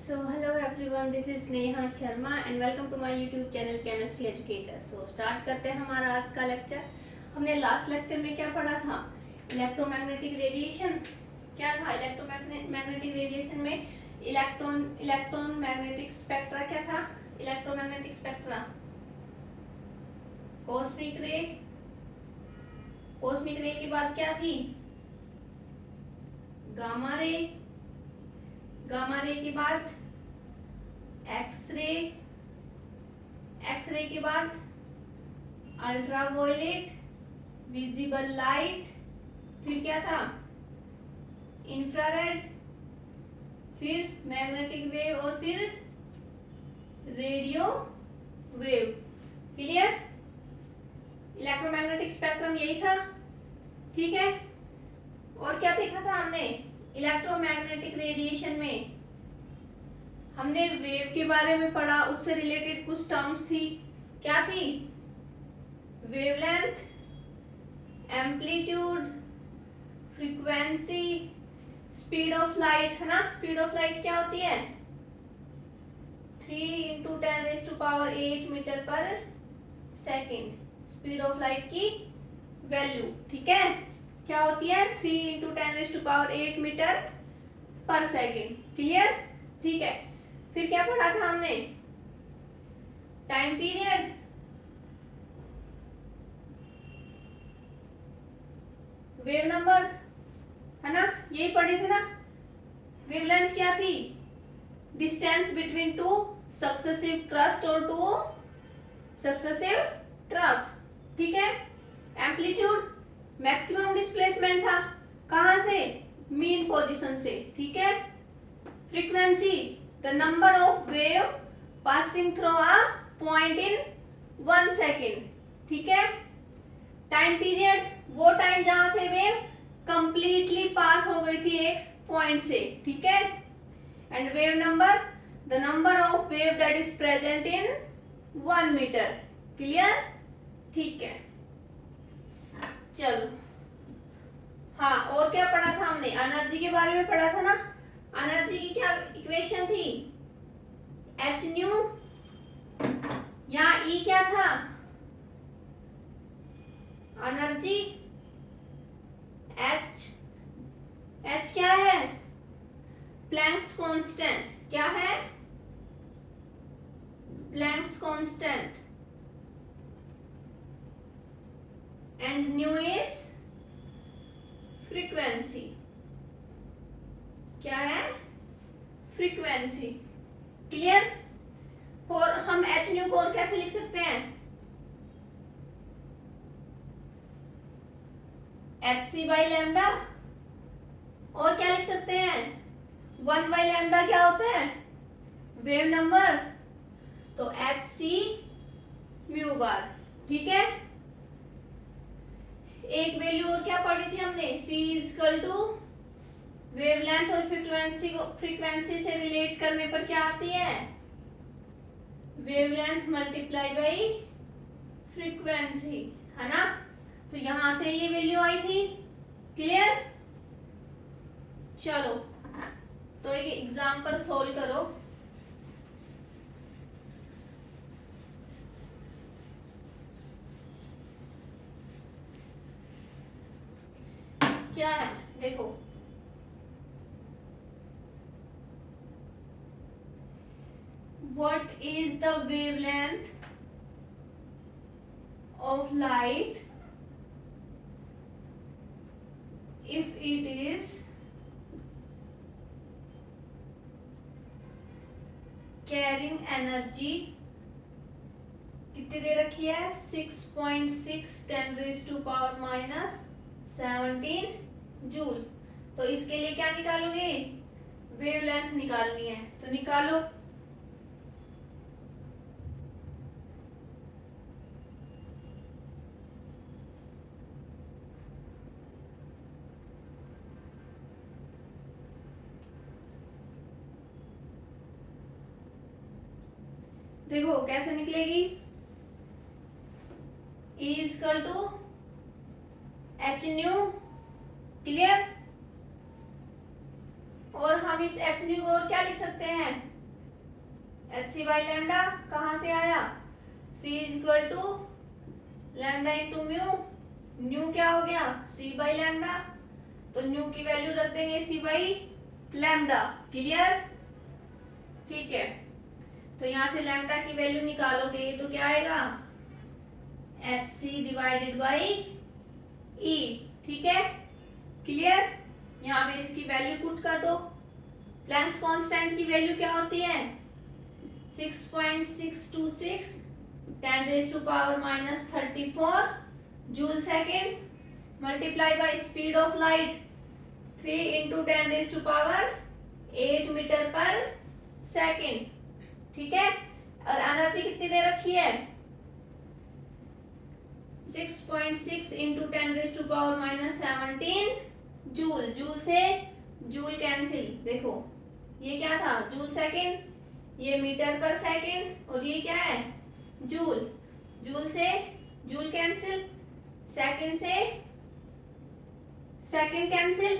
So hello everyone, this is Neha Sharma and welcome to my YouTube channel Chemistry Educator. So start करते हैं हमारा आज का lecture. हमने लास्ट लेक्चर में क्या पढ़ा था? Electromagnetic radiation. क्या था इलेक्ट्रोमैग्नेटिक रेडिएशन में? इलेक्ट्रॉन मैग्नेटिक स्पेक्ट्रा क्या था? इलेक्ट्रोमैग्नेटिक स्पेक्ट्रा कॉस्मिक रे के बाद क्या थी? गामा रे के बाद एक्स रे के बाद अल्ट्रावायलेट, विजिबल लाइट, फिर क्या था? इंफ्रारेड, फिर मैग्नेटिक वेव और फिर radio wave. Clear? Electromagnetic spectrum यही था, ठीक है। और क्या देखा था हमने इलेक्ट्रोमैग्नेटिक रेडिएशन में? हमने वेव के बारे में पढ़ा, उससे रिलेटेड कुछ टर्म्स थी। क्या थी? Wavelength, amplitude, frequency, speed of light, है ना। स्पीड ऑफ लाइट क्या होती है? 3 × 10⁸ मीटर पर सेकेंड स्पीड ऑफ लाइट की वैल्यू, ठीक है। क्या होती है? 3 × 10⁸ मीटर पर सेकेंड। क्लियर? ठीक है। फिर क्या पढ़ा था हमने? टाइम पीरियड, वेव नंबर, है ना, यही पढ़े थे ना। वेवलेंथ क्या थी? Distance between two successive crust और टू सक्सेसिव ट्रफ, ठीक है। एम्पलीट्यूड, मैक्सिमम डिस्प्लेसमेंट था, कहां से? मीन पोजीशन से, ठीक है। Frequency, the number of wave passing through a point in 1 second, ठीक है। टाइम पीरियड, वो टाइम जहां से वेव कंप्लीटली पास हो गई थी एक पॉइंट से, ठीक है। And wave number, the number of wave that is present in 1 metre. Clear? ठीक है। चलो, हाँ, और क्या पढ़ा था हमने? एनर्जी के बारे में पढ़ा था ना। एनर्जी की क्या इक्वेशन थी? एच न्यू, यहाँ ई क्या था? एनर्जी, एच क्या है? Planck's constant. क्या है? Planck's constant. And new is frequency. क्या है? फ्रीक्वेंसी। क्लियर? और हम एच न्यू को और कैसे लिख सकते हैं? H C by lambda. और क्या लिख सकते हैं? 1 बाई लैम्डा क्या होता है? Wave number. तो एच सी म्यू बार, ठीक है। एक वैल्यू और क्या पढ़ी थी हमने? C इक्वल टू वेवलेंथ और फ्रीक्वेंसी से रिलेट करने पर क्या आती है? वेवलेंथ मल्टीप्लाई बाई फ्रीक्वेंसी, है ना। तो यहां से ये वैल्यू आई थी। क्लियर? चलो, तो एक एग्जांपल सोल्व करो। क्या है? देखो, what is the wavelength of light if it is carrying energy? कितनी दे रखी है? 6.6 10⁻⁻17 जूल। तो इसके लिए क्या निकालोगे? वेवलेंथ निकालनी है, तो निकालो। देखो कैसे निकलेगी? E equal to H nu. Clear? और हम इस एच न्यू को और क्या लिख सकते हैं? एच सी बाई लैम्डा कहाँ से आया, C is equal to lambda into mu, nu क्या हो गया सी बाई लैम्डा, तो न्यू की वैल्यू रख देंगे सी बाई लैम्डा। क्लियर, ठीक है। तो यहाँ से लैम्डा की वैल्यू निकालोगे तो क्या आएगा, एच सी डिवाइडेड बाई ई। ठीक है, क्लियर। यहाँ पे इसकी वैल्यू पुट कर दो। प्लैंक्स कांस्टेंट की वैल्यू क्या होती है, 6.626 10 raise to power minus 34 joule second multiply by speed of light 3 into 10 raise to power 8 metre पर सेकेंड। ठीक है, और एनर्जी कितनी दे रखी है, 6.6 into 10 raise to power minus 17 joule. Joule से जूल कैंसिल, देखो ये क्या था जूल सेकेंड, ये मीटर पर सेकेंड, और ये क्या है जूल। जूल से जूल कैंसिल, सेकेंड से सेकेंड कैंसिल।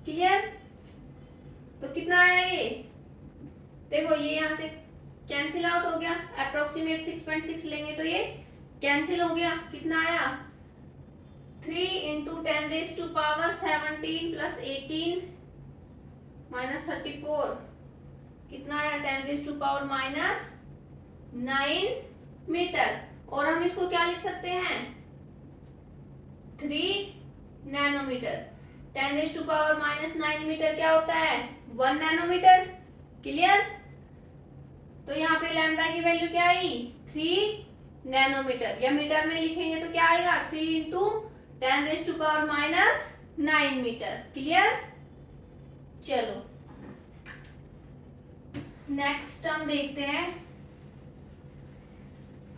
क्लियर, तो कितना आया ये, देखो ये यहां से कैंसिल आउट हो गया, अप्रोक्सीमेट 6.6 लेंगे तो ये कैंसिल हो गया। कितना आया 3 into 10 raise to power 17 plus 18 minus 34, कितना आया 10 raise to power minus 9 metre. और हम इसको क्या लिख सकते हैं 3 nanometre. 10 raise to power minus 9 metre क्या होता है 1 नैनोमीटर। क्लियर, तो यहाँ पे लैम्डा की वैल्यू क्या आई 3 नैनोमीटर, या मीटर में लिखेंगे तो क्या आएगा 3 into 10 raise to power minus 9 metre. Clear, चलो नेक्स्ट हम देखते हैं।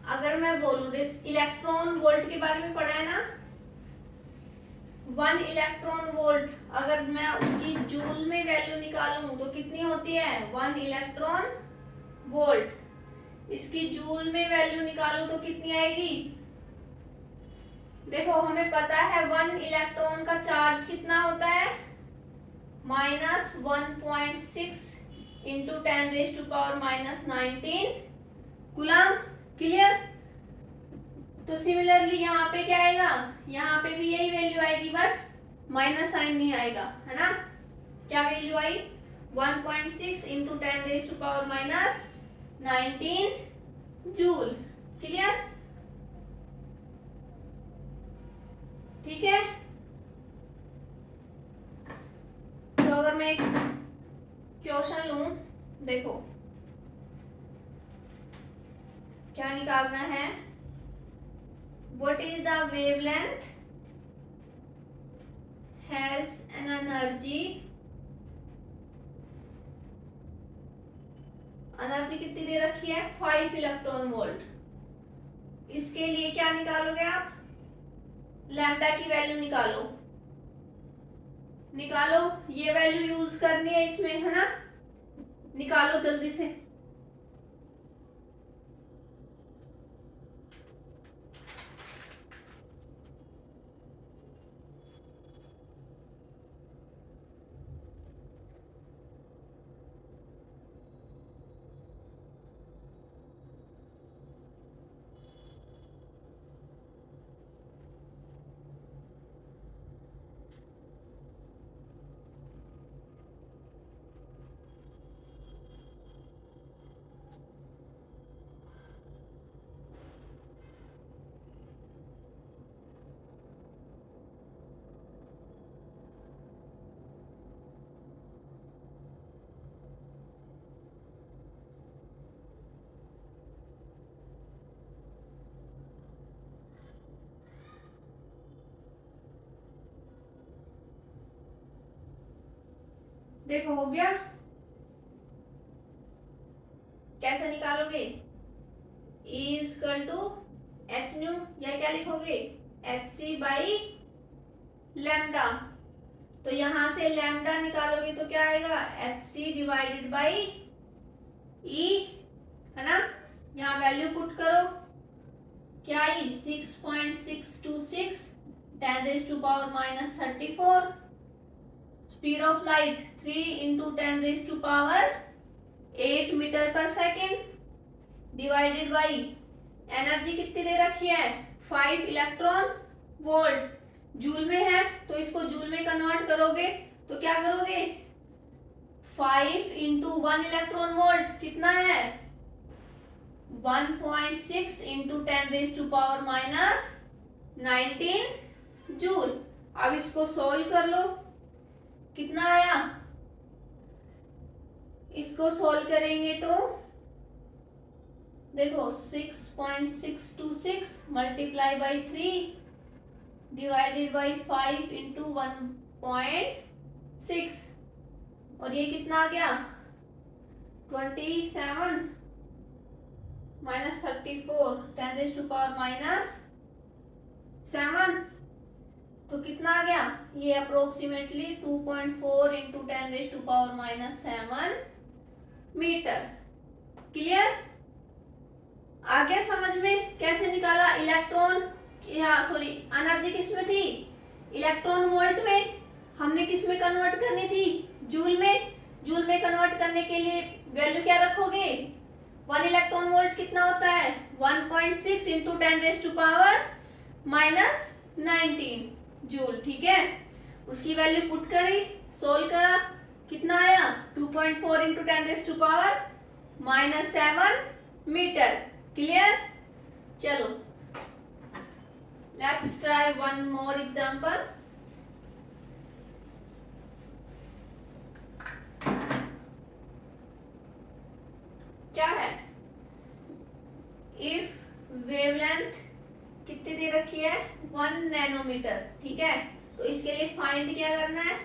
अगर मैं बोलूं देख इलेक्ट्रॉन वोल्ट के बारे में पढ़ा है ना, 1 इलेक्ट्रॉन वोल्ट अगर मैं उसकी जूल में वैल्यू निकालूं तो कितनी होती है 1 इलेक्ट्रॉन वोल्ट। इसकी जूल में वैल्यू निकालूं तो कितनी आएगी, देखो हमें पता है 1 इलेक्ट्रॉन का चार्ज कितना होता है minus 1.6 into 10 raise to power minus 19 coulomb. Clear, तो सिमिलरली यहाँ पे क्या आएगा, यहाँ पे भी यही वैल्यू आएगी, बस माइनस साइन नहीं आएगा, है ना। क्या वैल्यू आई 1.6 into 10 raise to power minus 19 joule. Clear, ठीक है। तो अगर मैं एक क्वेश्चन लूं, देखो क्या निकालना है, what is the wavelength has an energy, energy कितनी दे रखी है 5 इलेक्ट्रॉन वोल्ट। इसके लिए क्या निकालोगे आप, लैम्डा की वैल्यू निकालो, निकालो ये वैल्यू यूज करनी है इसमें, है ना, निकालो जल्दी से। देखो हो गया, कैसे निकालोगे, E equal to H nu, या क्या लिखोगे एच सी बाई लैम्डा। तो यहां से लैम्डा निकालोगे तो क्या आएगा H C divided by E, है ना। यहाँ वैल्यू पुट करो, क्या आई 6.626 10 raise to power minus 34 speed of light 3 × 10⁻⁸ metre पर सेकेंड डिवाइडेड बाई एनर्जी कितनी दे रखी है 5 इलेक्ट्रॉन वोल्ट। जूल में है तो इसको जूल में कन्वर्ट करोगे तो क्या करोगे 5 × 1 इलेक्ट्रॉन वोल्ट कितना है 1.6 × 10⁻⁻19 जूल। अब इसको सोल्व कर लो कितना आया, इसको सोल्व करेंगे तो देखो 6.626 मल्टीप्लाई बाई 3 डिवाइडेड बाई 5 × 1.6 और ये कितना आ गया 27 -34 10⁻⁻7 तो कितना आ गया ये अप्रोक्सीमेटली 2.4 × 10⁻⁻7 मीटर। क्लियर, आ गया समझ में कैसे निकाला इलेक्ट्रॉन, सॉरी एनर्जी किस में थी इलेक्ट्रॉन वोल्ट में, हमने किस में कन्वर्ट करनी थी जूल में। जूल में कन्वर्ट करने के लिए वैल्यू क्या रखोगे 1 इलेक्ट्रॉन वोल्ट कितना होता है 1.6 × 10⁻⁻19 जूल। ठीक है, उसकी वैल्यू पुट करी सोल्व करा कितना आया 2.4 × 10⁻⁻7 मीटर। क्लियर, चलो let's try one more example. क्या है इफ वेवलेंथ कितनी दे रखी है 1 नैनोमीटर। ठीक है, तो इसके लिए फाइंड क्या करना है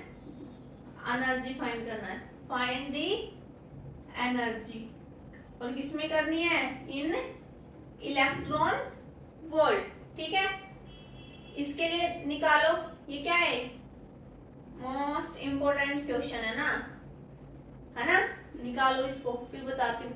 एनर्जी फाइंड करना है, फाइंड दी एनर्जी और किसमें करनी है इन इलेक्ट्रॉन वोल्ट। ठीक है, इसके लिए निकालो ये क्या है मोस्ट इंपोर्टेंट क्वेश्चन है ना निकालो इसको फिर बताती हूँ।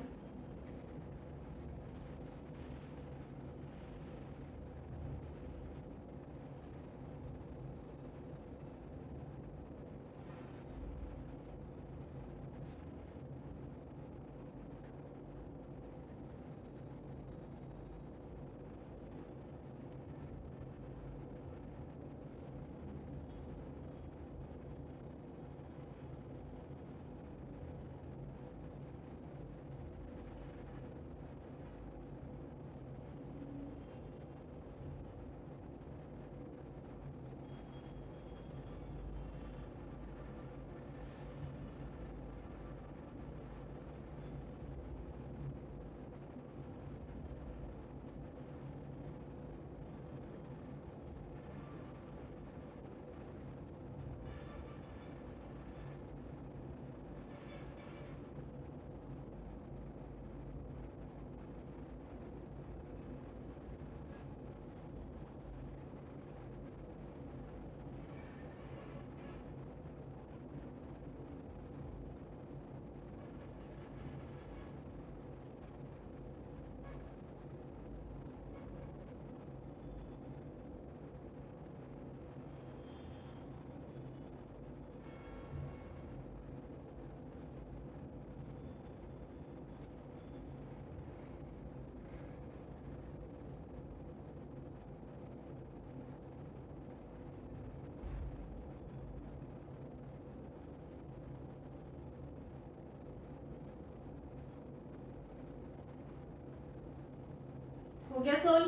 हो गया सोल्व।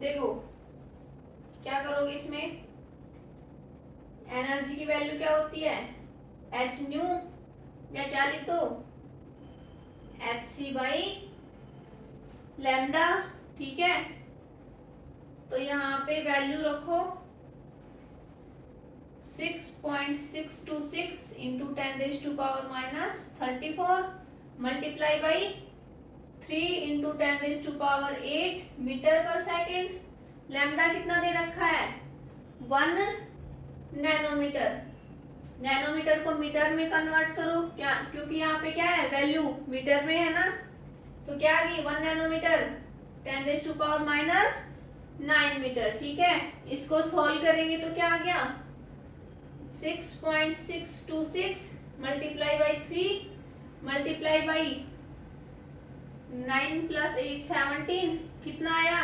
देखो क्या करोगे इसमें एनर्जी की वैल्यू क्या होती है एच न्यू या क्या लिख दो एच सी बाई लैम्डा। ठीक है, तो यहाँ पे वैल्यू रखो 6.626 × 10⁻⁻34 मल्टीप्लाई बाई 3 × 10⁸ मीटर पर सेकेंड। लैम्डा कितना दे रखा है 1 नैनोमीटर। नैनोमीटर को मीटर में कन्वर्ट करो क्या, क्योंकि यहाँ पे क्या है वैल्यू मीटर में है ना, तो क्या आ गई 1 नैनोमीटर 10⁻⁹ मीटर। ठीक है, इसको सॉल्व करेंगे तो क्या आ गया 6.626 multiply by 3 multiply by 9 plus 8 17 कितना आया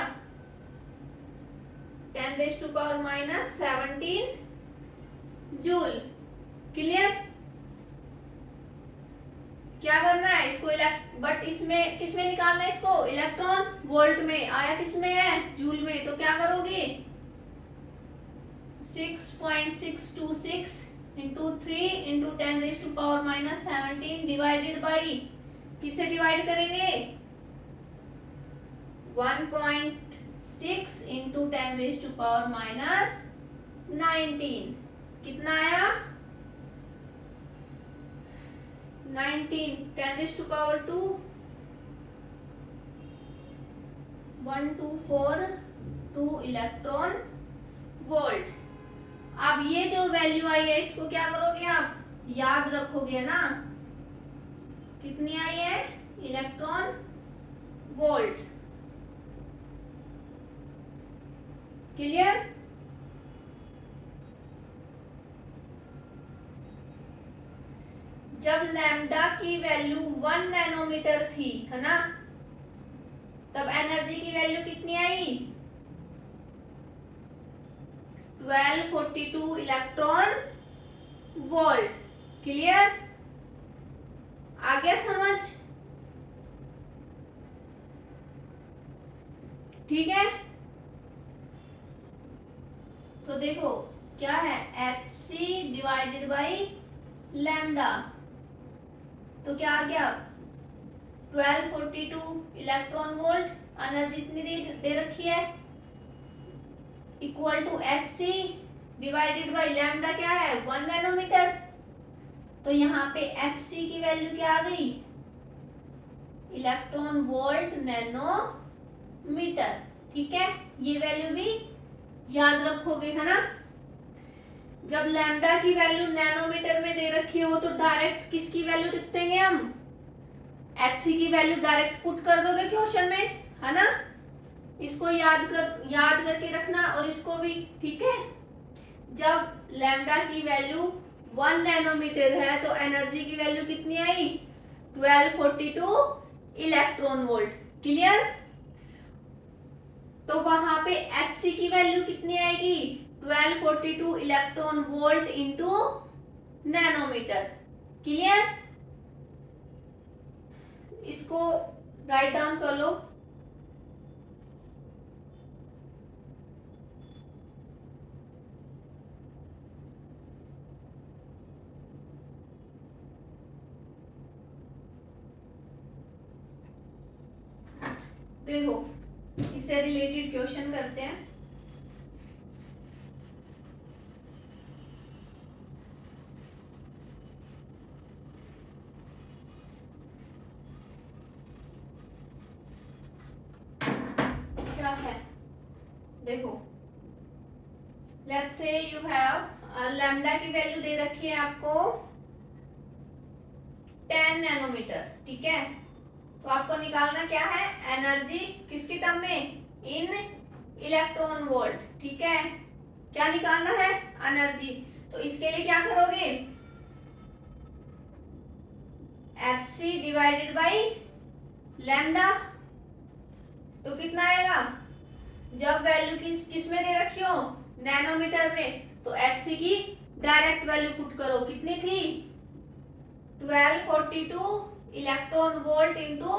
10⁻⁻17 जूल। क्लियर। क्या करना है इसको बट इसमें किसमें निकालना है इसको इलेक्ट्रॉन वोल्ट में, आया किसमें है जूल में। तो क्या करोगे 6.626 इंटू 3 इंटू 10⁻⁻17 डिवाइडेड बाई किससे डिवाइड करेंगे 1.6 इंटू 10⁻⁻19 कितना आया 19 10⁻², 1242 इलेक्ट्रॉन वोल्ट। अब ये जो वैल्यू आई है इसको क्या करोगे आप याद रखोगे ना, कितनी आई है इलेक्ट्रॉन वोल्ट। क्लियर। जब लैम्डा की वैल्यू 1 नैनोमीटर थी है ना, तब एनर्जी की वैल्यू कितनी आई 1242 इलेक्ट्रॉन वोल्ट। क्लियर। आ गया समझ। ठीक है। तो देखो क्या है Hc डिवाइडेड बाई लैम्डा, तो क्या आ गया 1242 इलेक्ट्रॉन वोल्ट। एनर्जी इतनी दे रखी है equal to Hc divided by lambda क्या है 1 नैनोमीटर। तो यहाँ पे Hc की वैल्यू क्या आ गई इलेक्ट्रॉन वोल्ट नैनोमीटर। ठीक है, ये वैल्यू भी याद रखोगे है ना। जब लैम्डा की वैल्यू नैनोमीटर में दे रखी हो तो डायरेक्ट किसकी वैल्यू लिख देंगे हम Hc की वैल्यू डायरेक्ट पुट कर दोगे क्वेश्चन में है ना। इसको याद करके रखना और इसको भी। ठीक है। जब लैम्डा की वैल्यू 1 नैनोमीटर है तो एनर्जी की वैल्यू कितनी आई 1242 इलेक्ट्रॉन वोल्ट। क्लियर। तो वहां पे Hc की वैल्यू कितनी आएगी 1242 electron volt into nanometre. Clear. इसको राइट डाउन कर लो। देखो इससे रिलेटेड क्वेश्चन करते हैं। क्या है देखो let's say you have lambda की वैल्यू दे रखी है आपको 10 नैनोमीटर। ठीक है, तो आपको निकालना क्या है एनर्जी किसके टर्म में इन इलेक्ट्रॉन वोल्ट। ठीक है, क्या निकालना है एनर्जी। तो इसके लिए क्या करोगे Hc डिवाइडेड बाई लैम्डा। तो कितना आएगा जब वैल्यू किस में दे रखी हो नैनोमीटर में, तो Hc की डायरेक्ट वैल्यू पुट करो। कितनी थी 1242 electron volt into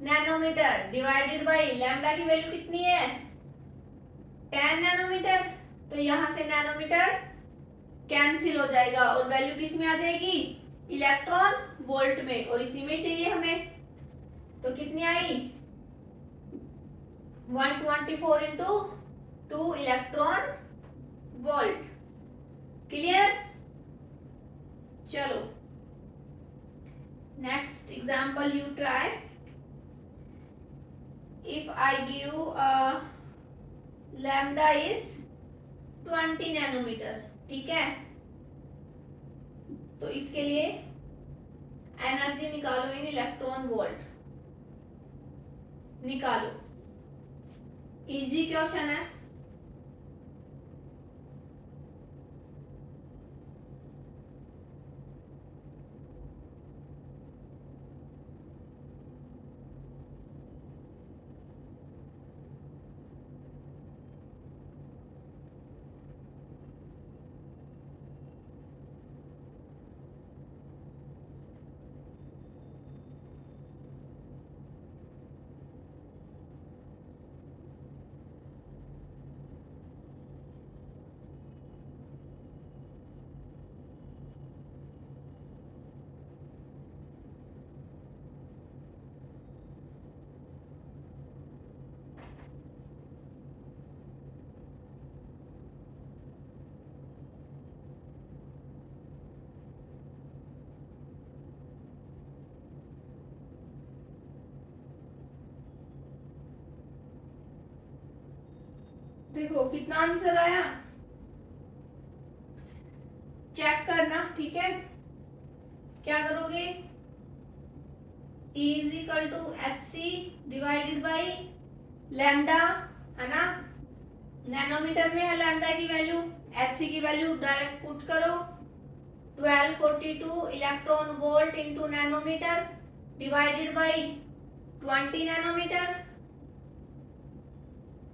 nanometre divided by lambda की वैल्यू कितनी है 10 नैनोमीटर। तो यहां से नैनोमीटर कैंसिल हो जाएगा और वैल्यू किस में आ जाएगी इलेक्ट्रॉन वोल्ट में, और इसी में चाहिए हमें। तो कितनी आई 124 इंटू 2 इलेक्ट्रॉन वोल्ट। क्लियर। चलो next example you try. If I give lambda is 20 nanometre. ठीक है, तो इसके लिए एनर्जी निकालो इन इलेक्ट्रॉन वोल्ट। निकालो, इजी क्वेश्चन है। देखो कितना आंसर आया, चेक करना, ठीक है। क्या करोगे, E is equal to H C divided by lambda, है ना, नैनोमीटर में है लैम्डा की वैल्यू, एच सी की वैल्यू डायरेक्ट पुट करो, 1242 electron volt into nanometre divided by 20 nanometre.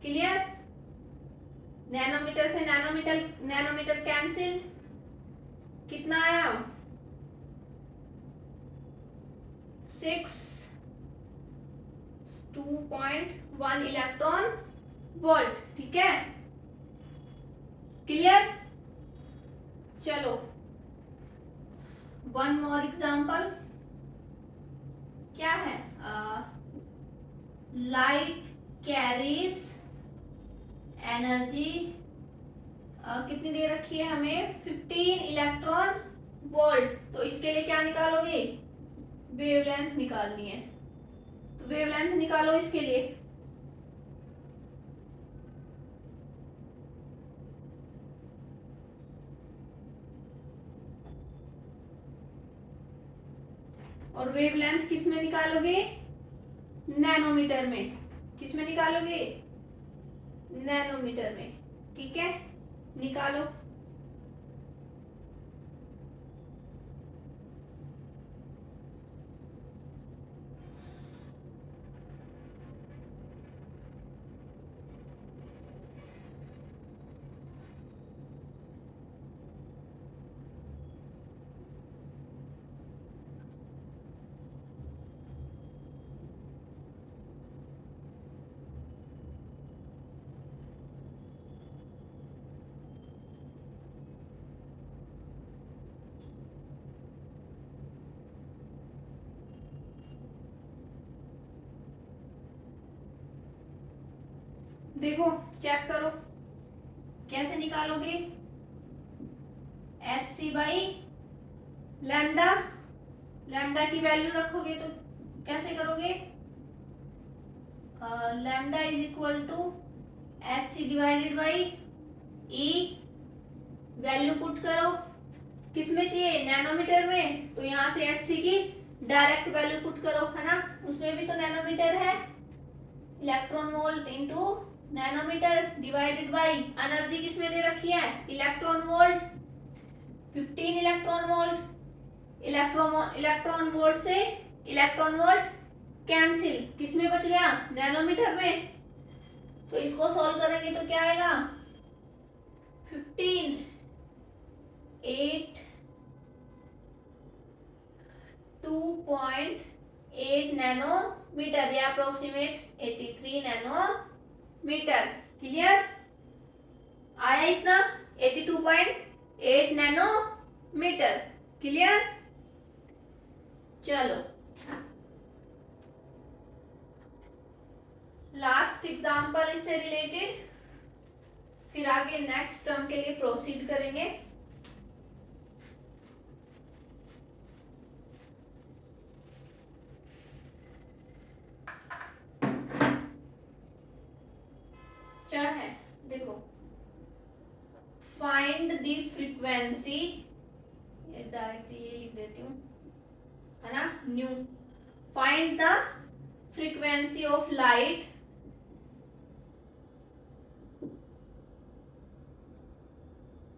Clear, nanometre से नैनोमीटर कैंसिल, कितना आया 6 2.1 इलेक्ट्रॉन वोल्ट, ठीक है। क्लियर, चलो वन मोर एग्जांपल, क्या है, लाइट कैरीज एनर्जी, कितनी दे रखी है हमें 15 इलेक्ट्रॉन वोल्ट, तो इसके लिए क्या निकालोगे, वेवलेंथ निकालनी है, तो वेवलेंथ निकालो इसके लिए। और वेवलेंथ किस में निकालोगे, नैनोमीटर में, किस में निकालोगे, नैनोमीटर में, ठीक है, निकालो। देखो चेक करो कैसे निकालोगे, H C by lambda, lambda की वैल्यू रखोगे तो कैसे करोगे, lambda is equal to H C divided by E, value put करो, किस में चाहिए, नैनोमीटर में, तो यहाँ से एच सी की डायरेक्ट वैल्यू पुट करो, है ना, उसमें भी तो नैनोमीटर है, electron volt into nanometre divided by energy किसमें दे रखी है, electron volt, 15 electron volt, electron volt से इलेक्ट्रॉन वोल्ट कैंसिल, किसमें बच गया, नैनोमीटर में, तो इसको सॉल्व करेंगे तो क्या आएगा 15 8 2.8 नैनोमीटर या अप्रोक्सीमेट 83 नैनोमीटर। क्लियर, आया इतना 82.8 नैनोमीटर। क्लियर, चलो लास्ट एग्जांपल इससे रिलेटेड, फिर आगे नेक्स्ट टर्म के लिए प्रोसीड करेंगे। क्या है, देखो फाइंड द फ्रीक्वेंसी, ये डायरेक्ट ये लिख देती हूँ, है ना, new, find the frequency of light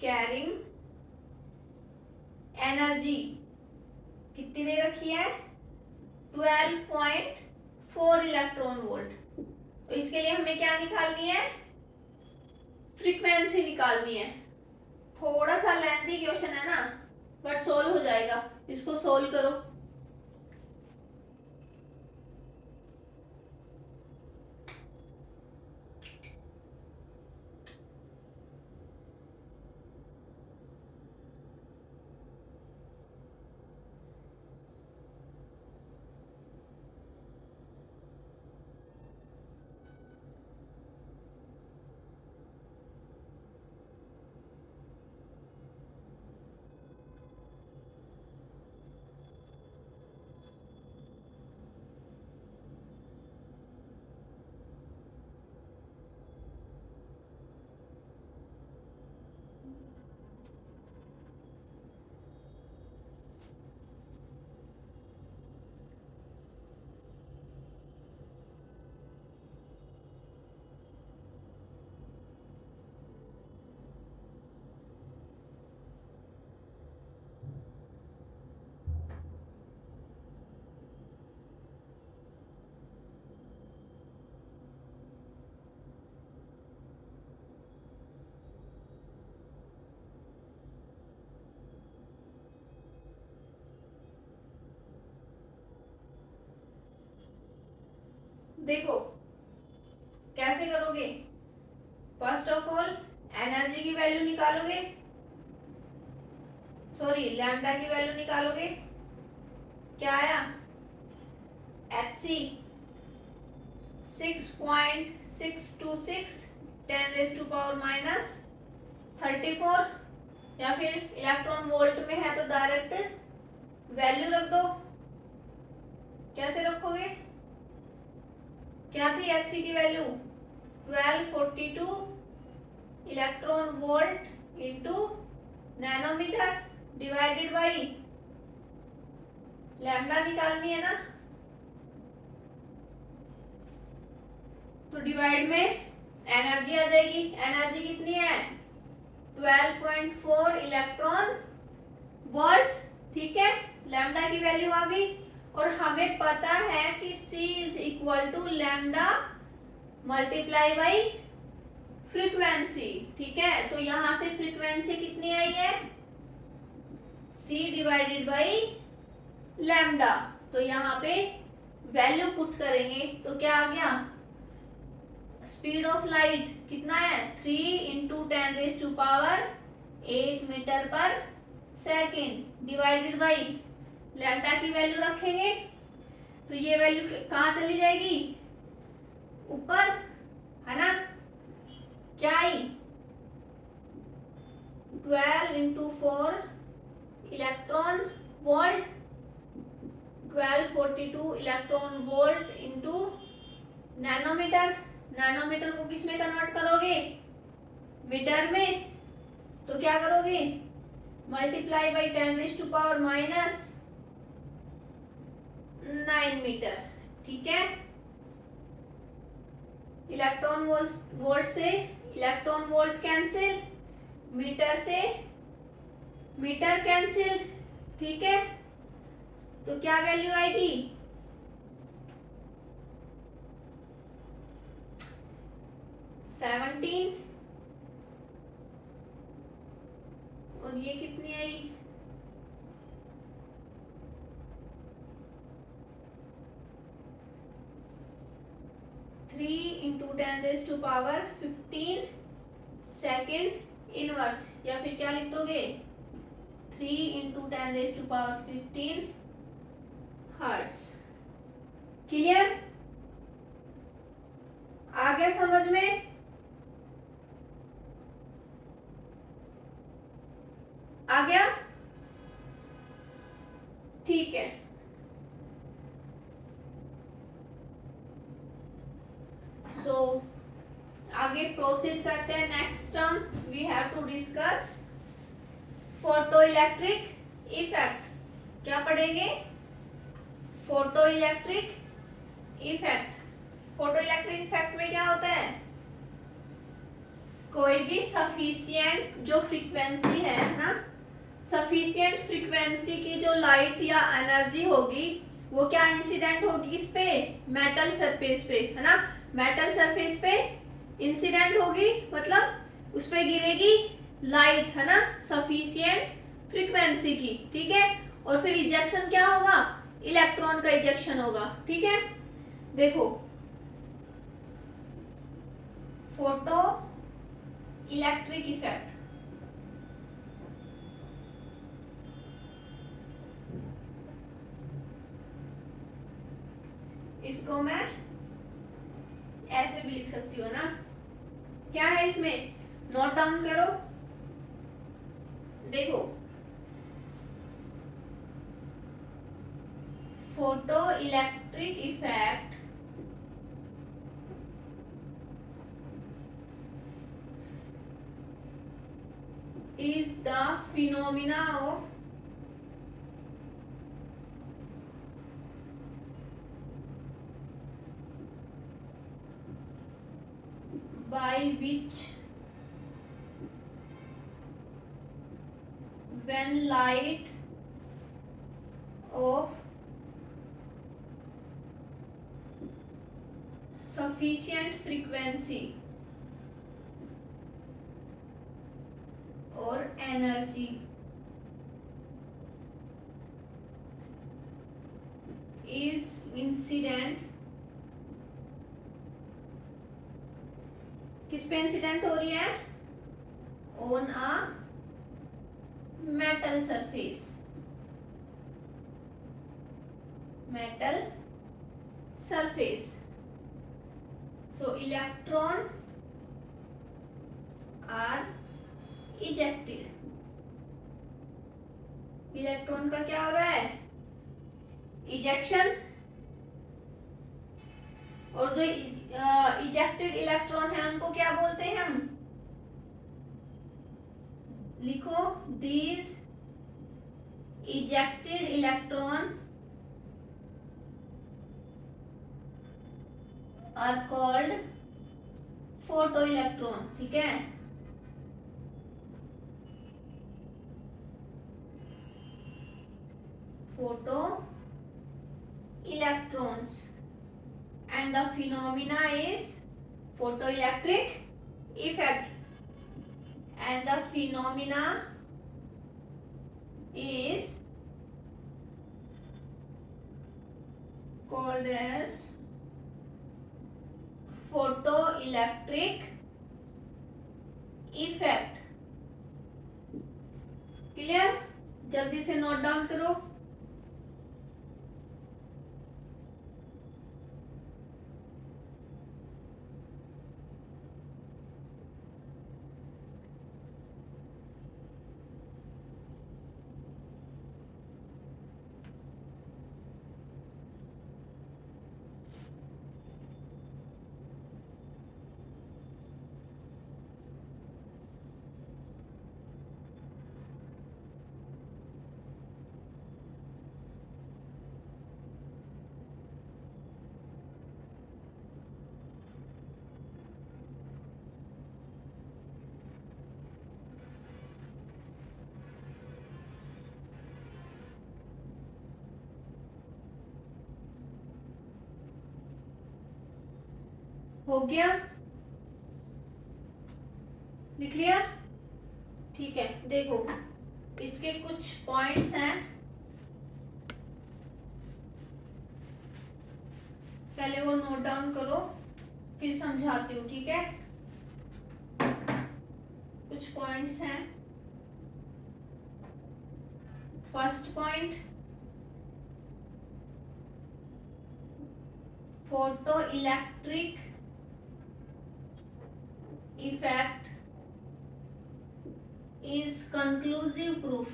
carrying energy, कितनी दे रखी है 12.4 इलेक्ट्रॉन वोल्ट, तो इसके लिए हमें क्या निकालनी है, फ्रीक्वेंसी निकालनी है। थोड़ा सा लेंथी क्वेश्चन है ना, बट सोल्व हो जाएगा, इसको सोल्व करो। देखो कैसे करोगे, फर्स्ट ऑफ ऑल एनर्जी की वैल्यू निकालोगे, सॉरी लैम्डा की वैल्यू निकालोगे, क्या आया HC 6.626 10⁻⁻34, या फिर इलेक्ट्रॉन वोल्ट में है तो डायरेक्ट वैल्यू रख दो। कैसे रखोगे, क्या थी HC की value 1242 electron volt into nanometre divided by lambda निकालनी है ना, तो डिवाइड में एनर्जी आ जाएगी। एनर्जी कितनी है 12.4 इलेक्ट्रॉन वोल्ट, ठीक है, लैम्डा की वैल्यू आ गई। और हमें पता है कि C is equal to lambda multiply by frequency, ठीक है। तो यहां से फ्रीक्वेंसी कितनी आई है C डिवाइडेड बाई लैम्डा, तो यहाँ पे वैल्यू पुट करेंगे तो क्या आ गया, स्पीड ऑफ लाइट कितना है 3 × 10⁻⁸ मीटर पर सेकेंड डिवाइडेड बाई लैम्डा की वैल्यू रखेंगे तो ये वैल्यू कहाँ चली जाएगी, ऊपर, है ना। क्या आई 12 × 4 electron volt, 1242 electron volt into nanometre. Nanometre को किस में कन्वर्ट करोगे, मीटर में, तो क्या करोगे मल्टीप्लाई बाई 10⁻⁹ मीटर, ठीक है। इलेक्ट्रॉन वोल्ट से इलेक्ट्रॉन वोल्ट कैंसिल, मीटर से मीटर कैंसिल, ठीक है। तो क्या वैल्यू आएगी 17, और ये कितनी आई 3 × 10⁻15 सेकेंड इनवर्स, या फिर क्या लिख दोगे 3 × 10⁻15 हर्ट्ज। क्लियर, आ गया समझ में, आ गया, ठीक है। सो आगे प्रोसीड करते हैं। Next term we have to discuss photo electric effect. क्या पढ़ेंगे, photo electric effect. Photo electric effect में क्या होता है, कोई भी सफिशिएंट जो फ्रीक्वेंसी है ना, सफिशिएंट फ्रीक्वेंसी की जो लाइट या एनर्जी होगी वो क्या इंसिडेंट होगी इस पे, मेटल सरफेस पे, है ना। मेटल सरफेस पे इंसिडेंट होगी, मतलब उस पे गिरेगी लाइट, है ना, सफिशिएंट फ्रीक्वेंसी की, ठीक है। और फिर इजेक्शन क्या होगा, इलेक्ट्रॉन का इजेक्शन होगा, ठीक है। देखो फोटो इलेक्ट्रिक इफेक्ट, इसको मैं ऐसे भी लिख सकती हूँ ना। क्या है इसमें, नोट डाउन करो। देखो photo electric effect is the phenomena of by which when light of sufficient frequency or energy is incident किस पे इंसिडेंट हो रही है? On a metal surface, metal surface. So electron are ejected. Electron का क्या हो रहा है? इजेक्शन. और जो इजेक्टेड इलेक्ट्रॉन है उनको क्या बोलते हैं हम? लिखो, these ejected electron are called photoelectron. ठीक है. Photo electrons, and the phenomena is photoelectric effect, and the phenomena is called as photoelectric effect. Clear? जल्दी से नोट डाउन करो. हो गया? लिख लिया? ठीक है. देखो, इसके कुछ पॉइंट्स हैं. पहले वो नोट डाउन करो, फिर समझाती हूँ. ठीक है. कुछ पॉइंट्स हैं. First point, photo electric effect is conclusive proof.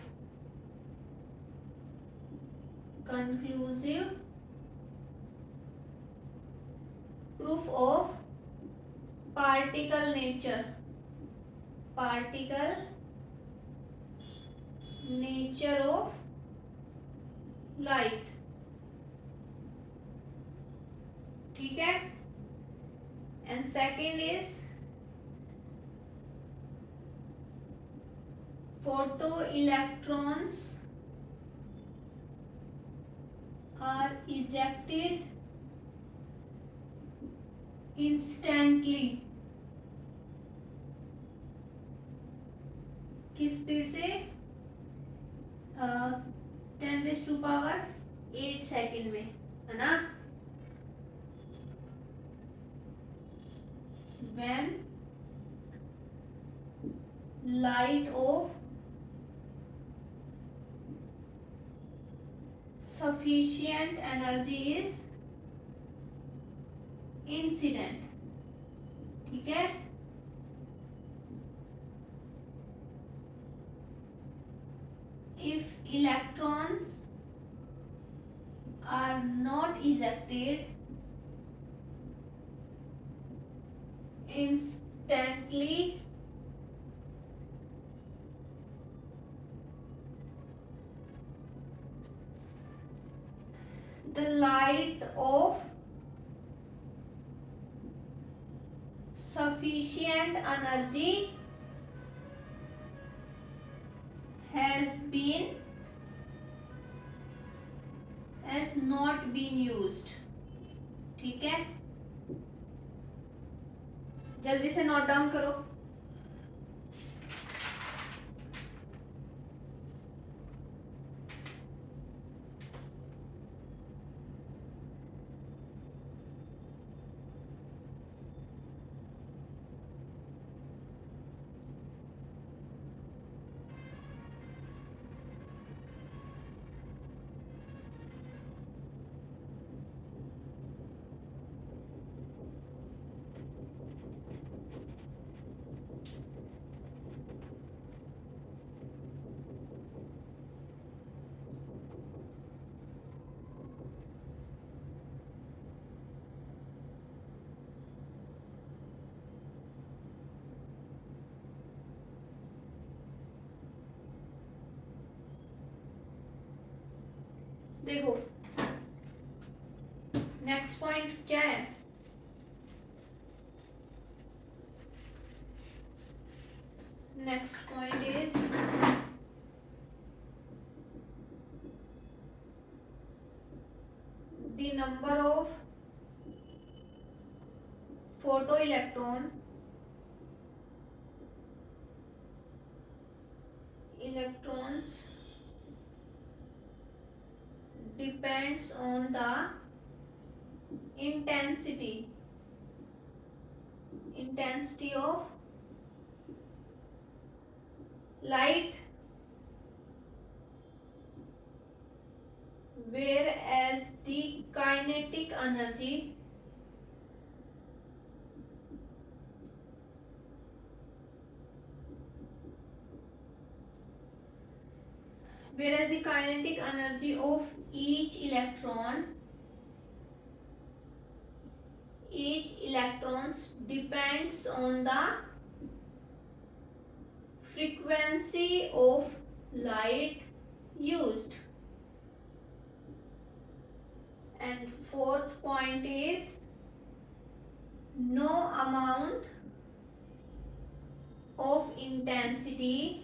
Conclusive proof of particle nature. Particle nature of light. ठीक है. And second is photoelectrons are ejected instantly. किस स्पीड से? 10⁸ सेकेंड में, है ना? when light of sufficient energy is incident. ठीक है. if electrons are not ejected instantly, the light of sufficient energy has not been used. ठीक है. जल्दी से नोट डाउन करो. देखो नेक्स्ट पॉइंट क्या है, next point is the number of photoelectrons depends on the intensity of light, whereas the kinetic energy of each electrons depends on the frequency of light used. And fourth point is no amount of intensity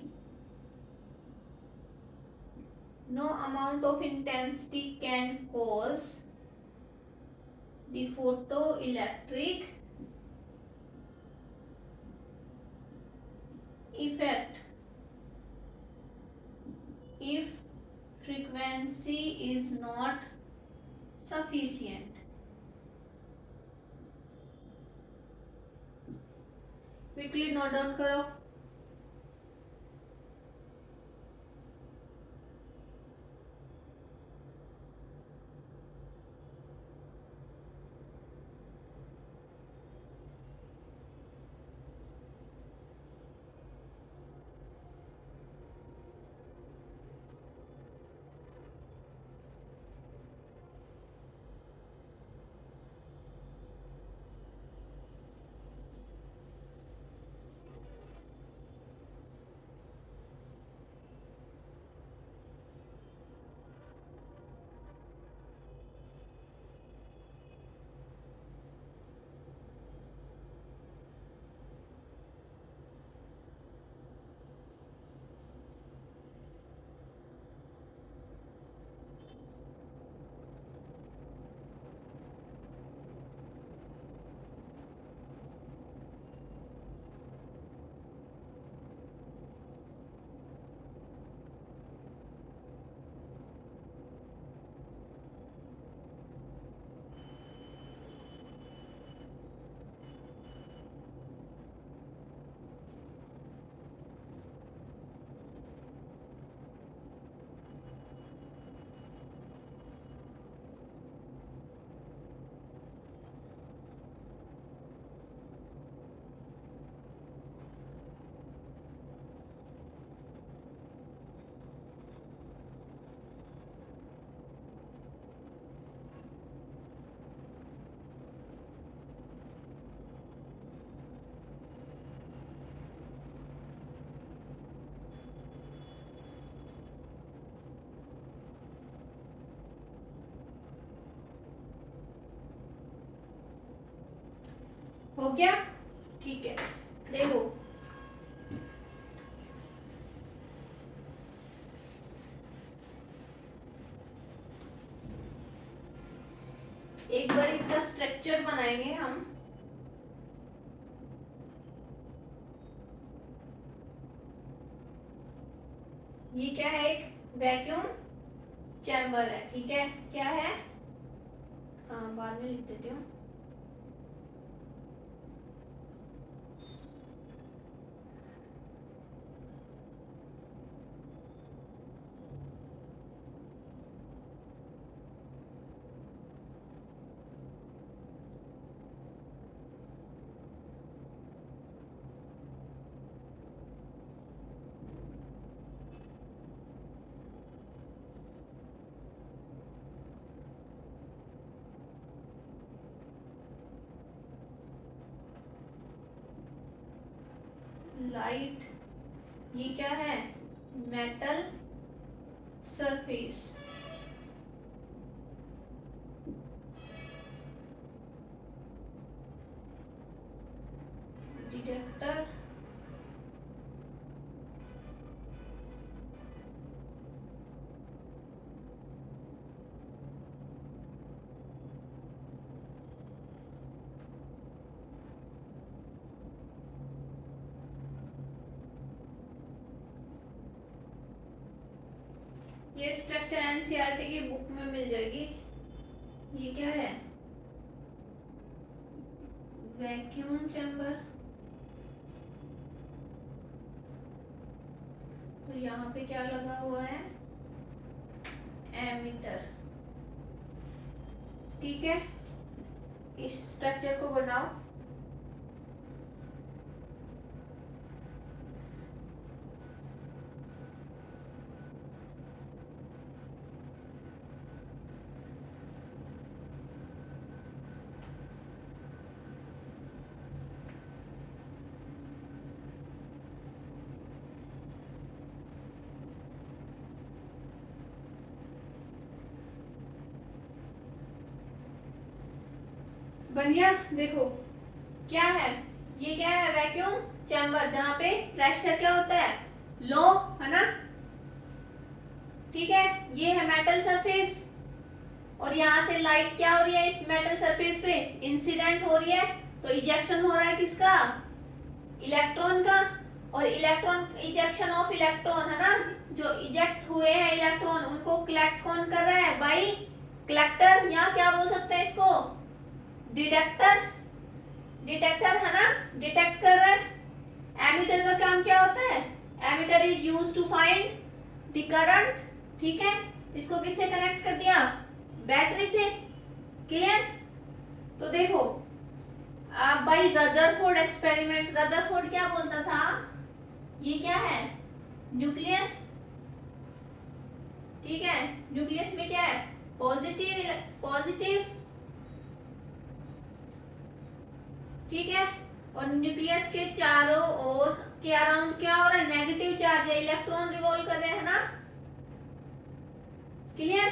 can cause the photoelectric effect if frequency is not sufficient. Quickly note down करो। हो गया, ठीक है। देखो एक बार इसका structure बनाएंगे हम। ये क्या है, एक वैक्यूम चैम्बर है, ठीक है। क्या है, हाँ बाद में लिख देती हूँ। लाइट, ये क्या है, मेटल सरफेस, ये स्ट्रक्चर एनसीईआरटी की बुक में मिल जाएगी। ये क्या है? Vacuum chamber. और यहाँ पे क्या लगा हुआ है? एमीटर। ठीक है, इस स्ट्रक्चर को बनाओ। बन गया? देखो क्या है, ये क्या है? वैक्यूम चैम्बर, जहां पे प्रेशर क्या होता है? लो, है ना? ठीक है, ये है मेटल सरफेस, और यहाँ से लाइट क्या हो रही है? इस मेटल सरफेस पे इंसिडेंट हो रही है, तो इजेक्शन हो रहा है किसका? इलेक्ट्रॉन का। और इलेक्ट्रॉन, इजेक्शन ऑफ इलेक्ट्रॉन, है ना? जो इजेक्ट हुए हैं इलेक्ट्रॉन, उनको कलेक्ट कौन कर रहा है? बाई कलेक्टर, या क्या बोल सकते हैं इसको? डिटेक्टर। डिटेक्टर, है ना? डिटेक्ट कर रहा है। एमीटर का काम क्या होता है? Ammeter is used to find the current. ठीक है, इसको किससे कनेक्ट कर दिया? बैटरी से। क्लियर? तो देखो, बाई रदरफोर्ड एक्सपेरिमेंट, रदरफोर्ड क्या बोलता था? ये क्या है? न्यूक्लियस। ठीक है, न्यूक्लियस में क्या है? Positive, positive. ठीक है, और न्यूक्लियस के चारों ओर के अराउंड क्या हो रहा है? नेगेटिव चार्ज है, इलेक्ट्रॉन रिवॉल्व कर रहे हैं ना? क्लियर?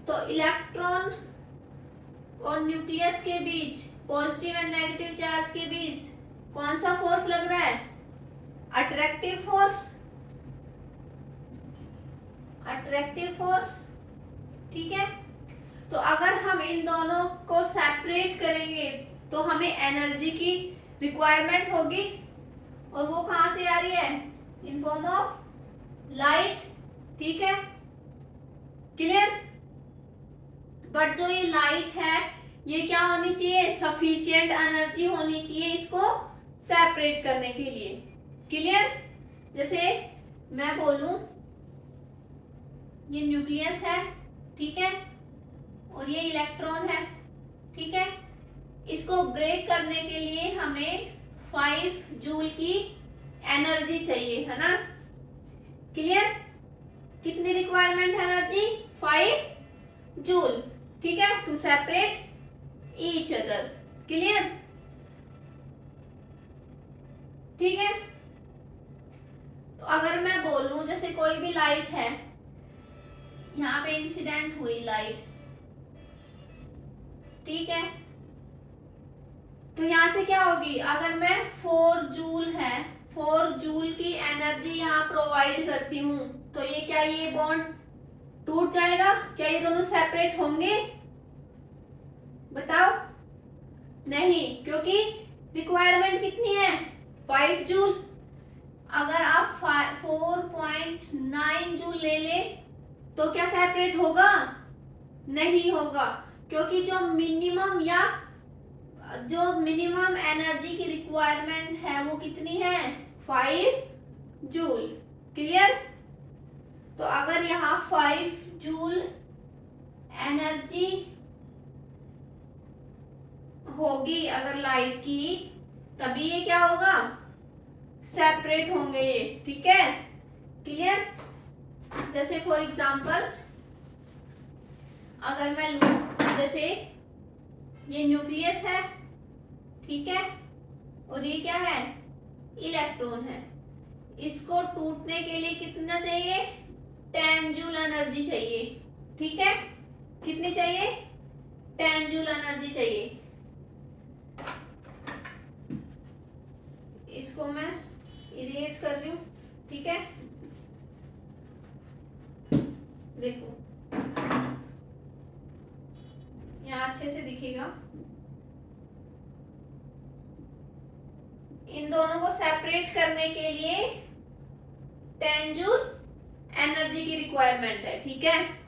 तो इलेक्ट्रॉन और न्यूक्लियस के बीच, पॉजिटिव एंड नेगेटिव चार्ज के बीच कौन सा फोर्स लग रहा है? Attractive force. Attractive force. ठीक है, तो अगर हम इन दोनों को सेपरेट करेंगे तो हमें एनर्जी की रिक्वायरमेंट होगी, और वो कहां से आ रही है? In form of light. ठीक है, क्लियर? बट जो ये लाइट है, ये क्या होनी चाहिए? सफिशिएंट एनर्जी होनी चाहिए इसको सेपरेट करने के लिए। क्लियर? जैसे मैं बोलूं ये न्यूक्लियस है, ठीक है, और ये इलेक्ट्रॉन है, ठीक है, इसको ब्रेक करने के लिए हमें 5 जूल की एनर्जी चाहिए, है ना? क्लियर? कितनी रिक्वायरमेंट है एनर्जी? 5 जूल। ठीक है, to separate each other. Clear? ठीक है, तो अगर मैं बोलूं जैसे कोई भी लाइट है, यहाँ पे इंसिडेंट हुई लाइट, ठीक है, तो यहां से क्या होगी? अगर मैं 4 जूल है, 4 जूल की एनर्जी यहाँ प्रोवाइड करती हूँ, तो ये क्या, ये बॉन्ड टूट जाएगा? क्या ये दोनों सेपरेट होंगे? बताओ। नहीं, क्योंकि रिक्वायरमेंट कितनी है? 5 जूल। अगर आप 4.9 जूल ले ले तो क्या सेपरेट होगा? नहीं होगा, क्योंकि जो मिनिमम एनर्जी की रिक्वायरमेंट है वो कितनी है? 5 जूल। क्लियर? तो अगर यहाँ 5 जूल एनर्जी होगी अगर लाइट की, तभी ये क्या होगा? सेपरेट होंगे ये। ठीक है, क्लियर? जैसे फॉर एग्जांपल अगर मैं लूं, जैसे ये न्यूक्लियस है, ठीक है, और ये क्या है? इलेक्ट्रॉन है। इसको टूटने के लिए कितना चाहिए? 10 जूल एनर्जी चाहिए। ठीक है, कितनी चाहिए? 10 जूल एनर्जी चाहिए। इसको मैं इरेज कर रही हूं, ठीक है, देखो यहाँ अच्छे से दिखेगा। इन दोनों को सेपरेट करने के लिए 10 जूल एनर्जी की रिक्वायरमेंट है, ठीक है।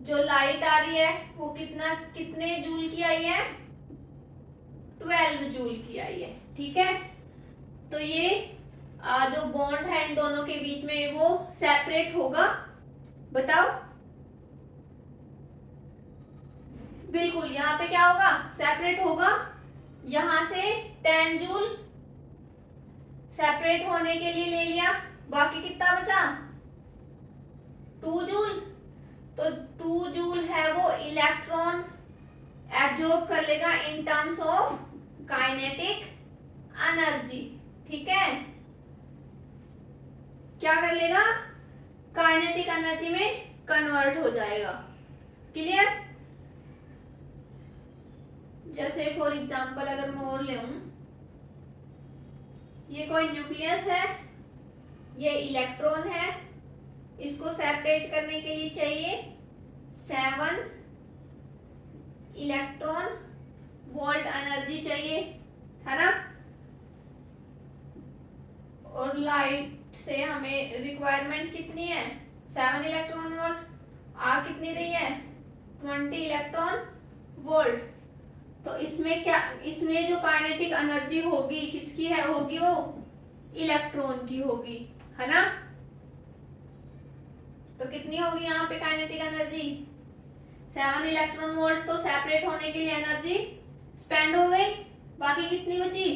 जो लाइट आ रही है वो कितने जूल की आई है, 12 जूल की आई है, ठीक है। तो ये जो बॉन्ड है इन दोनों के बीच में वो सेपरेट होगा, बताओ। बिल्कुल, यहाँ पे क्या होगा, सेपरेट होगा। यहां से 10 जूल सेपरेट होने के लिए ले लिया, बाकी कितना बचा, 2 जूल। तो 2 जूल है वो इलेक्ट्रॉन एब्जॉर्ब कर लेगा in terms of kinetic energy, ठीक है। क्या कर लेगा, काइनेटिक एनर्जी में कन्वर्ट हो जाएगा, क्लियर। जैसे फॉर एग्जांपल अगर मैं और ले, ये कोई न्यूक्लियस है, ये इलेक्ट्रॉन है, इसको सेपरेट करने के लिए चाहिए 7 इलेक्ट्रॉन वोल्ट एनर्जी चाहिए, है ना। और लाइट से हमें रिक्वायरमेंट कितनी है, 7 इलेक्ट्रॉन वोल्ट। आ कितनी रही है, 20 इलेक्ट्रॉन वोल्ट। तो इसमें क्या, इसमें जो काइनेटिक एनर्जी होगी किसकी है, होगी वो इलेक्ट्रॉन की होगी, है ना। तो कितनी होगी यहाँ पे काइनेटिक एनर्जी, 7 इलेक्ट्रॉन वोल्ट। तो सेपरेट होने के लिए एनर्जी स्पेंड हो गई, बाकी कितनी बची,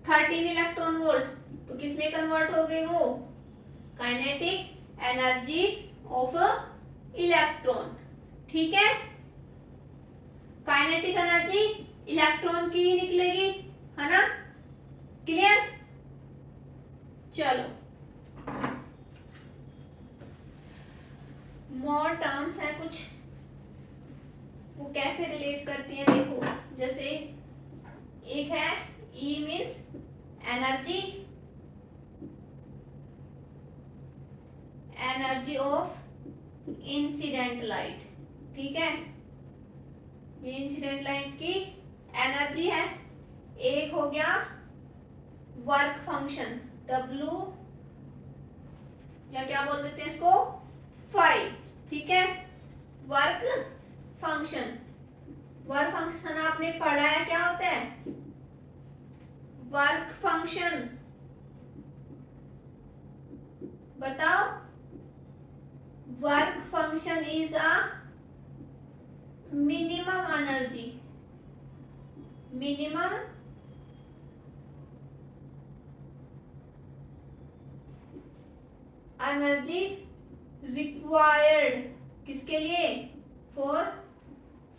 13 इलेक्ट्रॉन वोल्ट। तो किसमें कन्वर्ट हो गई वो, काइनेटिक एनर्जी ऑफ इलेक्ट्रॉन, ठीक है। काइनेटिक एनर्जी इलेक्ट्रॉन की ही निकलेगी, है ना, क्लियर। चलो मोर टर्म्स है कुछ, वो कैसे रिलेट करती हैं देखो। जैसे एक है E means energy, energy of incident light, ठीक है। ये इंसिडेंट लाइट की एनर्जी है। एक हो गया वर्क फंक्शन, W या क्या बोल देते हैं इसको, फाई, ठीक है। वर्क फंक्शन, वर्क फंक्शन आपने पढ़ा है, क्या होता है वर्क फंक्शन, बताओ। Work function is a minimum energy, minimum energy required, किसके लिए, for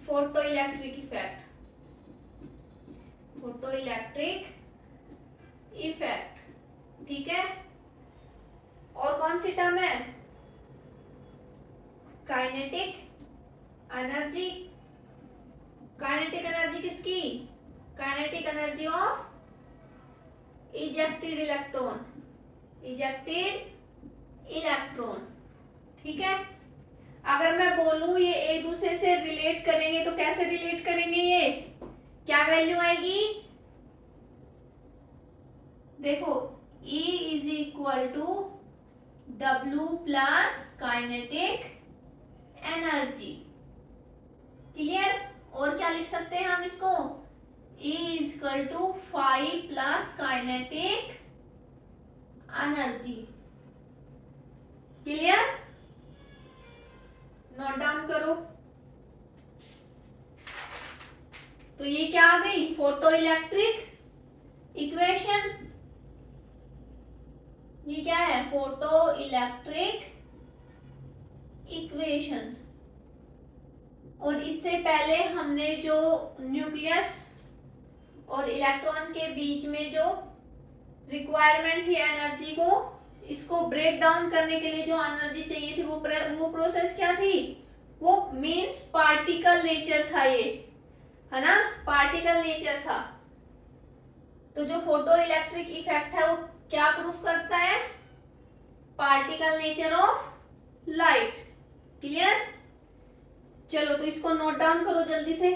photo electric effect, photo electric effect, ठीक है। और कौन सी टर्म है, काइनेटिक एनर्जी। काइनेटिक एनर्जी किसकी, kinetic energy of ejected electron, ejected electron, ठीक है। अगर मैं बोलूं ये एक दूसरे से रिलेट करेंगे तो कैसे रिलेट करेंगे, ये क्या वैल्यू आएगी, देखो E is equal to W plus kinetic energy, clear. और क्या लिख सकते हैं हम इसको, E is equal to 5 plus kinetic energy, clear. Note down करो। तो ये क्या आ गई, फोटो इलेक्ट्रिक इक्वेशन। ये क्या है, फोटो इलेक्ट्रिक इक्वेशन। और इससे पहले हमने जो न्यूक्लियस और इलेक्ट्रॉन के बीच में जो रिक्वायरमेंट थी एनर्जी को, इसको ब्रेक डाउन करने के लिए जो एनर्जी चाहिए थी वो प्रोसेस क्या थी, वो मींस पार्टिकल नेचर था, ये है ना, पार्टिकल नेचर था। तो जो फोटो इलेक्ट्रिक इफेक्ट है वो क्या प्रूफ करता है, particle nature of light, clear. चलो तो इसको नोट डाउन करो जल्दी से।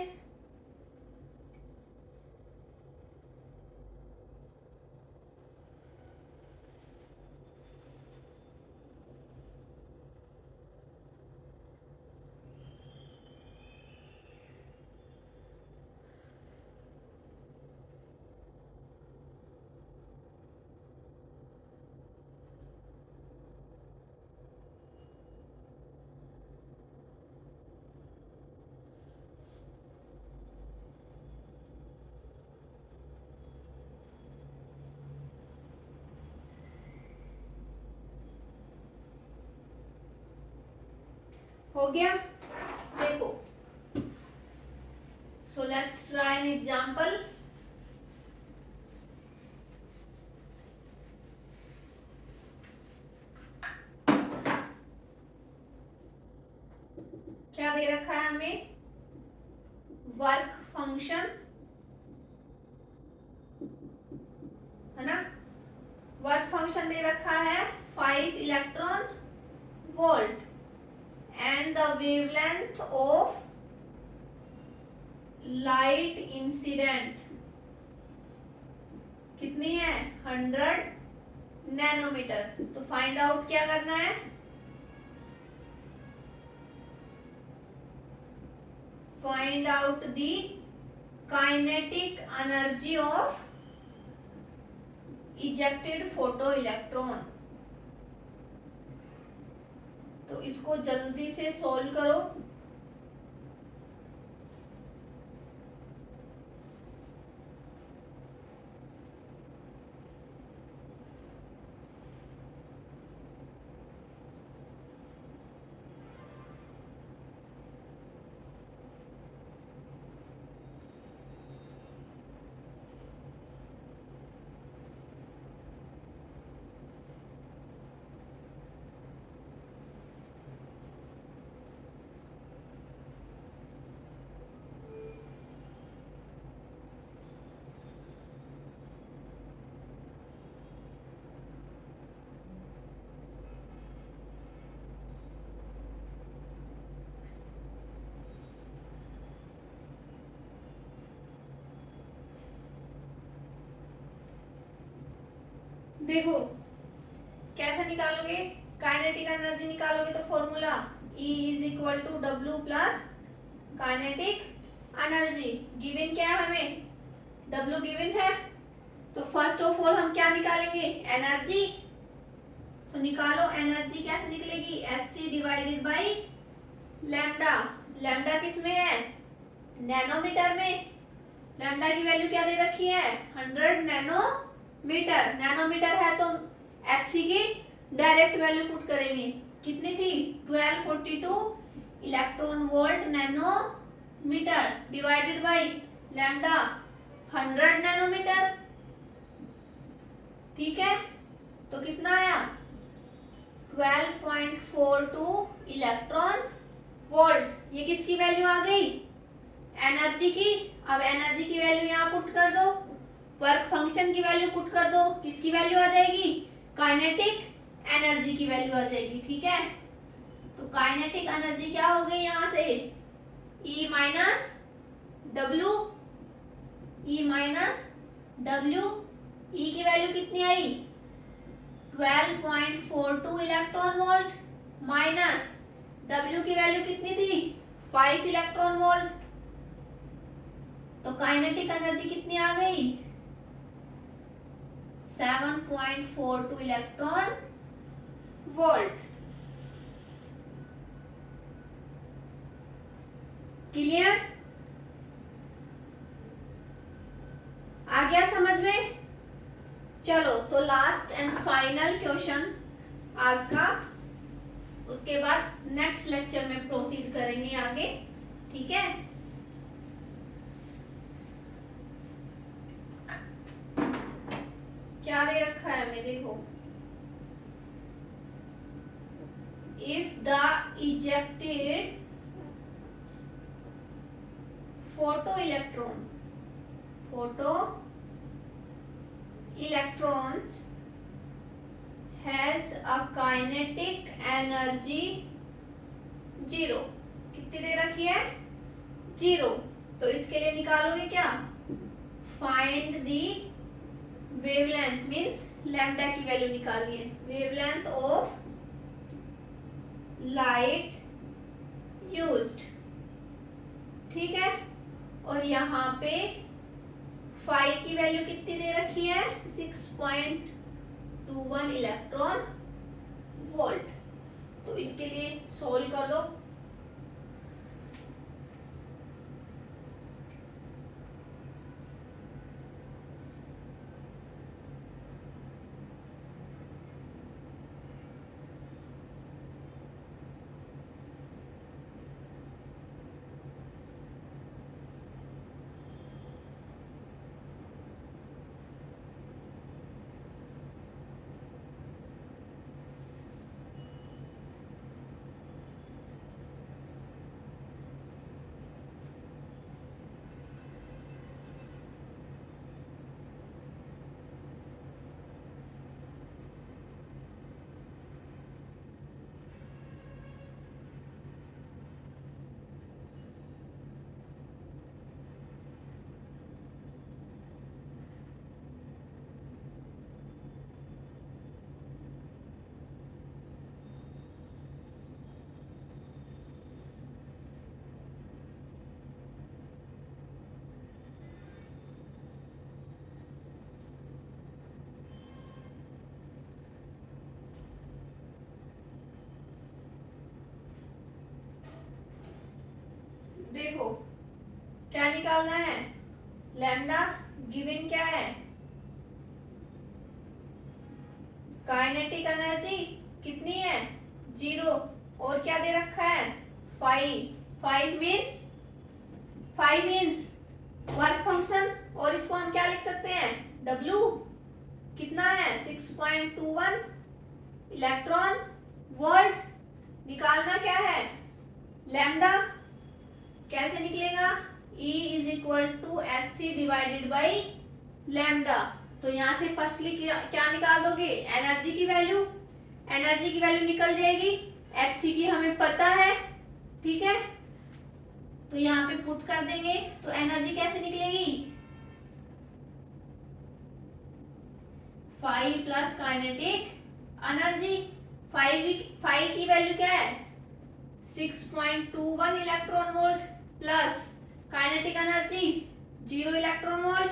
हो गया। देखो, so let's try an example. क्या दे रखा है हमें? वर्क फंक्शन, है ना। वर्क फंक्शन दे रखा है 5 electron volt and the wavelength of light incident कितनी है? 100 नैनोमीटर। तो फाइंड आउट क्या करना है? Find out the kinetic energy of ejected photo electron. तो इसको जल्दी से सॉल्व करो। देखो कैसे निकालोगे? काइनेटिक एनर्जी निकालोगे तो formula E is equal to W plus kinetic energy. Given क्या है हमें? W गिवन है। तो फर्स्ट ऑफ ऑल हम क्या निकालेंगे? एनर्जी। तो निकालो एनर्जी। कैसे निकलेगी? Hc divided by lambda. Lambda किस में है? नैनोमीटर में। लैम्डा की वैल्यू क्या दे रखी है? 100 नैनोमीटर। नैनोमीटर है तो Hc की डायरेक्ट वैल्यू पुट करेंगे। कितनी थी? 1242 electron volt nanometre divided by lambda 100 nanometre. ठीक है, तो कितना आया? 12.42 इलेक्ट्रॉन वोल्ट। ये किसकी वैल्यू आ गई? एनर्जी की। अब एनर्जी की वैल्यू यहाँ पुट कर दो, वर्क फंक्शन की वैल्यू पुट कर दो। किसकी वैल्यू आ जाएगी? काइनेटिक एनर्जी की वैल्यू आ जाएगी। ठीक है, तो काइनेटिक एनर्जी क्या हो गई यहाँ से? E minus W. E minus W. E की वैल्यू कितनी आई? 12.42 इलेक्ट्रॉन वोल्ट माइनस W की वैल्यू कितनी थी? 5 इलेक्ट्रॉन वोल्ट। तो काइनेटिक एनर्जी कितनी आ गई? 7.42 इलेक्ट्रॉन वोल्ट। क्लियर? आ गया समझ में? चलो तो लास्ट एंड फाइनल क्वेश्चन आज का, उसके बाद नेक्स्ट लेक्चर में प्रोसीड करेंगे आगे। ठीक है, क्या दे रखा है हमें? देखो, if the ejected photo electrons has a kinetic energy 0। कितनी दे रखी है? 0। तो इसके लिए निकालोगे क्या? Find the wavelength, means lambda की वैल्यू निकालनी है। Wavelength of light used. ठीक है, और यहाँ पे फाई की वैल्यू कितनी दे रखी है? 6.21 इलेक्ट्रॉन वोल्ट। तो इसके लिए सोल्व कर दो। देखो क्या निकालना है, लैम्डा गिवन क्या है, काइनेटिक एनर्जी कितनी है 0, और क्या दे रखा है 5 मीन्स वर्क फंक्शन, और इसको हम क्या लिख सकते हैं W कितना है 6.21 इलेक्ट्रॉन वोल्ट। निकालना क्या है लैम्डा, कैसे निकलेगा E is equal to HC divided by lambda. तो यहां से फर्स्टली क्या निकाल दोगे एनर्जी की वैल्यू, एनर्जी की वैल्यू निकल जाएगी, HC की हमें पता है, ठीक है, तो यहाँ पे पुट कर देंगे तो एनर्जी कैसे निकलेगी 5 प्लस काइनेटिक एनर्जी, 5 की वैल्यू क्या है 6.21 electron volt plus kinetic energy 0 electron volt,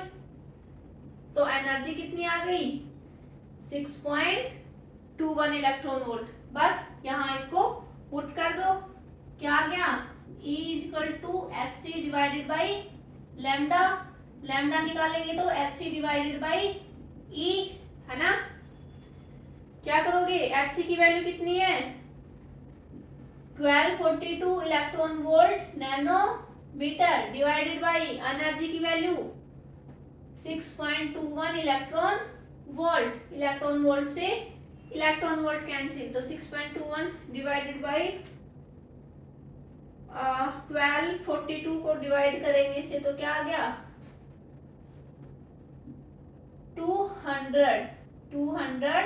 तो एनर्जी कितनी आ गई 6.21 इलेक्ट्रॉन वोल्ट। बस यहाँ इसको पुट कर दो, क्या आ गया E equal to HC divided by lambda, lambda निकालेंगे तो HC डिवाइडेड बाई E है ना। क्या करोगे HC की वैल्यू कितनी है 1242 electron volt nanometre divided by energy की value 6.21 electron volt, electron volt से इलेक्ट्रॉन वोल्ट कैंसिल, तो 6.21 डिवाइडेड बाई 1242 को डिवाइड करेंगे इससे तो क्या आ गया 200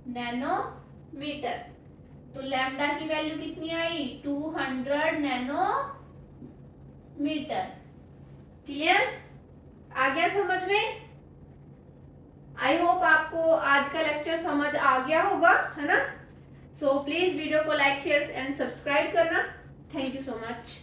नैनोमीटर। तो लैम्डा की वैल्यू कितनी आई 200 नैनोमीटर। क्लियर, आ गया समझ में। आई होप आपको आज का लेक्चर समझ आ गया होगा, है ना। सो प्लीज वीडियो को लाइक शेयर एंड सब्सक्राइब करना। Thank you so much.